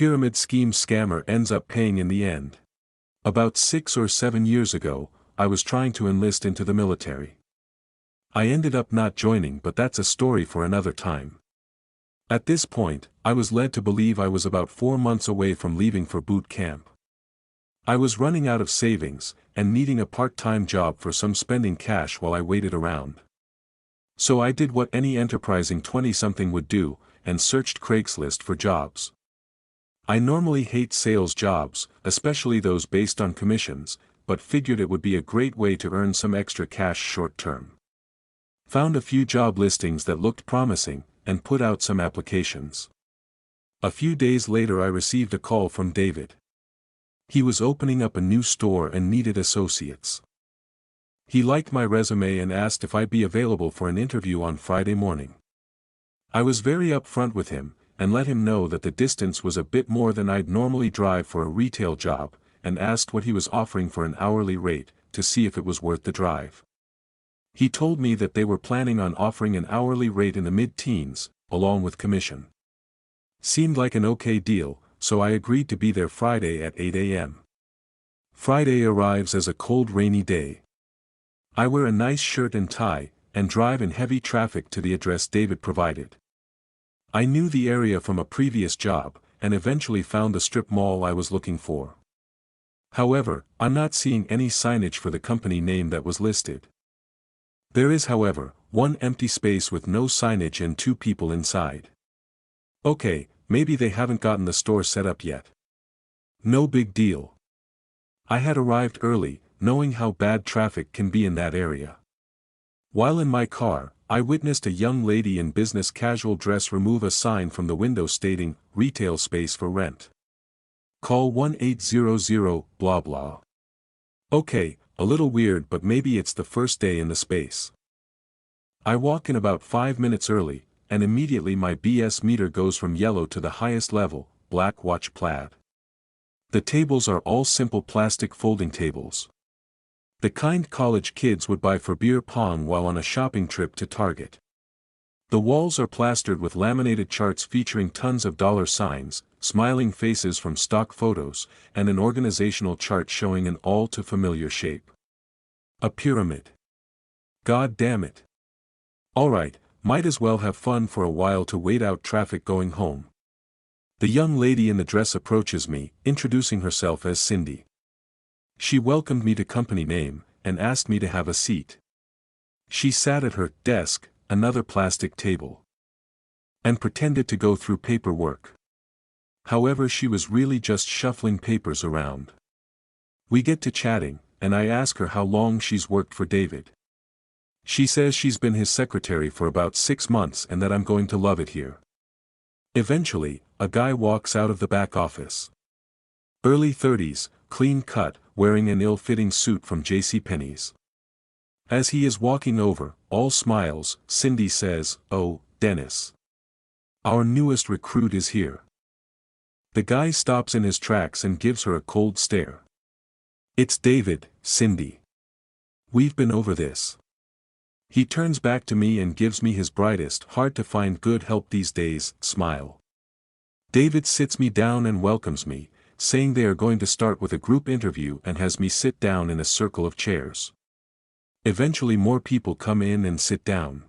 pyramid scheme scammer ends up paying in the end. About 6 or 7 years ago, I was trying to enlist into the military. I ended up not joining, but that's a story for another time. At this point, I was led to believe I was about 4 months away from leaving for boot camp. I was running out of savings, and needing a part-time job for some spending cash while I waited around. So I did what any enterprising 20-something would do, and searched Craigslist for jobs. I normally hate sales jobs, especially those based on commissions, but figured it would be a great way to earn some extra cash short-term. Found a few job listings that looked promising, and put out some applications. A few days later I received a call from David. He was opening up a new store and needed associates. He liked my resume and asked if I'd be available for an interview on Friday morning. I was very upfront with him, and let him know that the distance was a bit more than I'd normally drive for a retail job, and asked what he was offering for an hourly rate, to see if it was worth the drive. He told me that they were planning on offering an hourly rate in the mid-teens, along with commission. Seemed like an okay deal, so I agreed to be there Friday at 8 a.m. Friday arrives as a cold rainy day. I wear a nice shirt and tie, and drive in heavy traffic to the address David provided. I knew the area from a previous job, and eventually found the strip mall I was looking for. However, I'm not seeing any signage for the company name that was listed. There is, however, one empty space with no signage and 2 people inside. Okay, maybe they haven't gotten the store set up yet. No big deal. I had arrived early, knowing how bad traffic can be in that area. While in my car, I witnessed a young lady in business casual dress remove a sign from the window stating, "Retail space for rent. Call 1-800 blah blah." Okay, a little weird, but maybe it's the first day in the space. I walk in about 5 minutes early, and immediately my BS meter goes from yellow to the highest level, black watch plaid. The tables are all simple plastic folding tables. The kind college kids would buy for beer pong while on a shopping trip to Target. The walls are plastered with laminated charts featuring tons of dollar signs, smiling faces from stock photos, and an organizational chart showing an all-too-familiar shape. A pyramid. God damn it. Alright, might as well have fun for a while to wait out traffic going home. The young lady in the dress approaches me, introducing herself as Cindy. She welcomed me to company name, and asked me to have a seat. She sat at her desk, another plastic table, and pretended to go through paperwork. However, she was really just shuffling papers around. We get to chatting, and I ask her how long she's worked for David. She says she's been his secretary for about 6 months and that I'm going to love it here. Eventually, a guy walks out of the back office. Early 30s, clean cut, wearing an ill-fitting suit from JCPenney's. As he is walking over, all smiles, Cindy says, "Oh, Dennis. Our newest recruit is here." The guy stops in his tracks and gives her a cold stare. "It's David, Cindy. We've been over this." He turns back to me and gives me his brightest, hard-to-find good help these days, smile. David sits me down and welcomes me, saying they are going to start with a group interview and has me sit down in a circle of chairs. Eventually more people come in and sit down.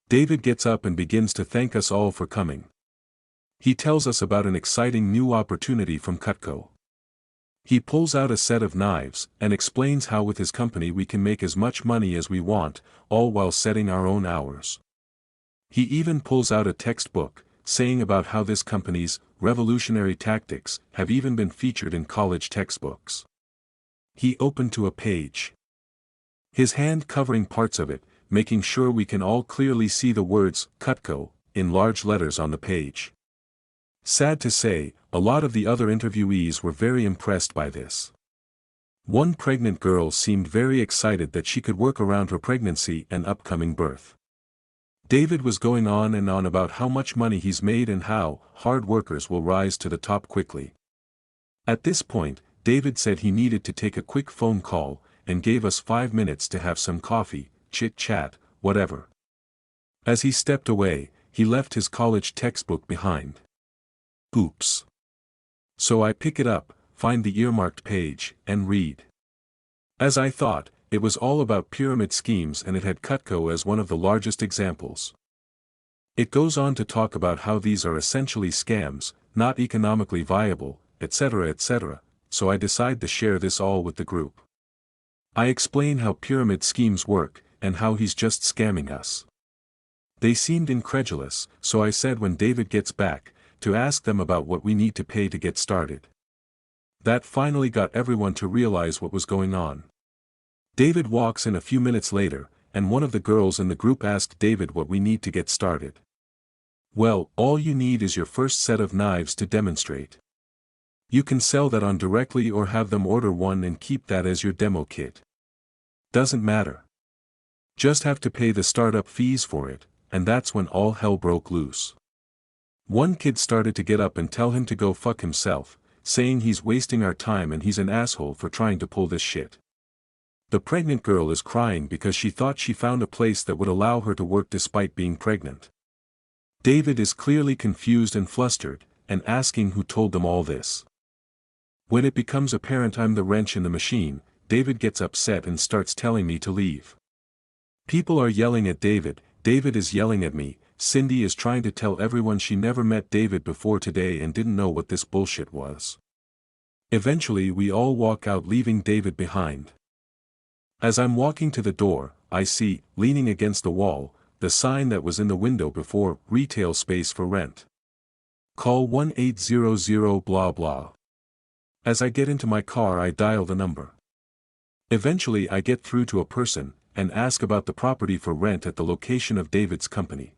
David gets up and begins to thank us all for coming. He tells us about an exciting new opportunity from Cutco. He pulls out a set of knives, and explains how with his company we can make as much money as we want, all while setting our own hours. He even pulls out a textbook, saying about how this company's revolutionary tactics have even been featured in college textbooks. He opened to a page. His hand covering parts of it, making sure we can all clearly see the words, Cutco, in large letters on the page. Sad to say, a lot of the other interviewees were very impressed by this. One pregnant girl seemed very excited that she could work around her pregnancy and upcoming birth. David was going on and on about how much money he's made and how hard workers will rise to the top quickly. At this point, David said he needed to take a quick phone call, and gave us 5 minutes to have some coffee, chit-chat, whatever. As he stepped away, he left his college textbook behind. Oops. So I pick it up, find the earmarked page, and read. As I thought, it was all about pyramid schemes, and it had Cutco as one of the largest examples. It goes on to talk about how these are essentially scams, not economically viable, etc., etc., so I decide to share this all with the group. I explain how pyramid schemes work, and how he's just scamming us. They seemed incredulous, so I said when David gets back, to ask them about what we need to pay to get started. That finally got everyone to realize what was going on. David walks in a few minutes later, and one of the girls in the group asked David what we need to get started. Well, all you need is your first set of knives to demonstrate. You can sell that on directly or have them order one and keep that as your demo kit. Doesn't matter. Just have to pay the startup fees for it, and that's when all hell broke loose. One kid started to get up and tell him to go fuck himself, saying he's wasting our time and he's an asshole for trying to pull this shit. The pregnant girl is crying because she thought she found a place that would allow her to work despite being pregnant. David is clearly confused and flustered, and asking who told them all this. When it becomes apparent I'm the wrench in the machine, David gets upset and starts telling me to leave. People are yelling at David, David is yelling at me, Cindy is trying to tell everyone she never met David before today and didn't know what this bullshit was. Eventually we all walk out leaving David behind. As I'm walking to the door, I see, leaning against the wall, the sign that was in the window before, retail space for rent. Call 1-800 blah blah. As I get into my car I dial the number. Eventually I get through to a person, and ask about the property for rent at the location of David's company.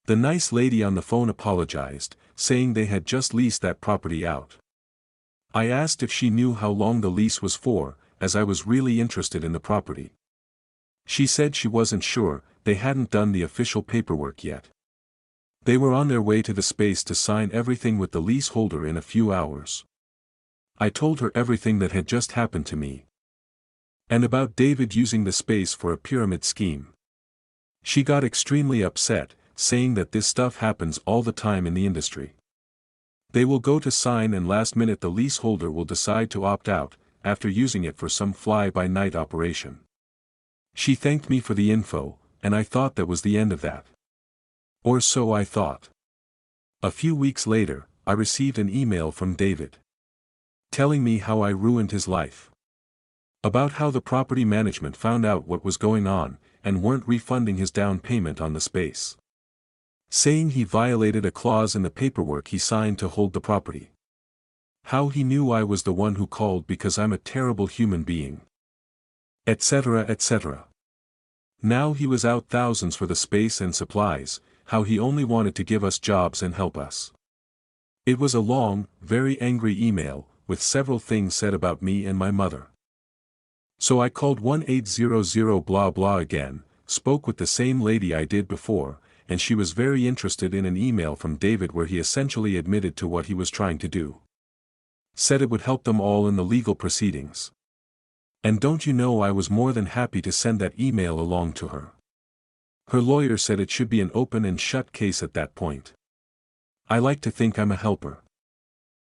The nice lady on the phone apologized, saying they had just leased that property out. I asked if she knew how long the lease was for, as I was really interested in the property. She said she wasn't sure, they hadn't done the official paperwork yet. They were on their way to the space to sign everything with the leaseholder in a few hours. I told her everything that had just happened to me. And about David using the space for a pyramid scheme. She got extremely upset, saying that this stuff happens all the time in the industry. They will go to sign and last minute the leaseholder will decide to opt out, after using it for some fly-by-night operation. She thanked me for the info, and I thought that was the end of that. Or so I thought. A few weeks later, I received an email from David. Telling me how I ruined his life. About how the property management found out what was going on, and weren't refunding his down payment on the space. Saying he violated a clause in the paperwork he signed to hold the property. How he knew I was the one who called because I'm a terrible human being. Etc. etc. Now he was out thousands for the space and supplies, how he only wanted to give us jobs and help us. It was a long, very angry email, with several things said about me and my mother. So I called 1-800 blah blah again, spoke with the same lady I did before, and she was very interested in an email from David where he essentially admitted to what he was trying to do. Said it would help them all in the legal proceedings. And don't you know I was more than happy to send that email along to her. Her lawyer said it should be an open and shut case at that point. I like to think I'm a helper.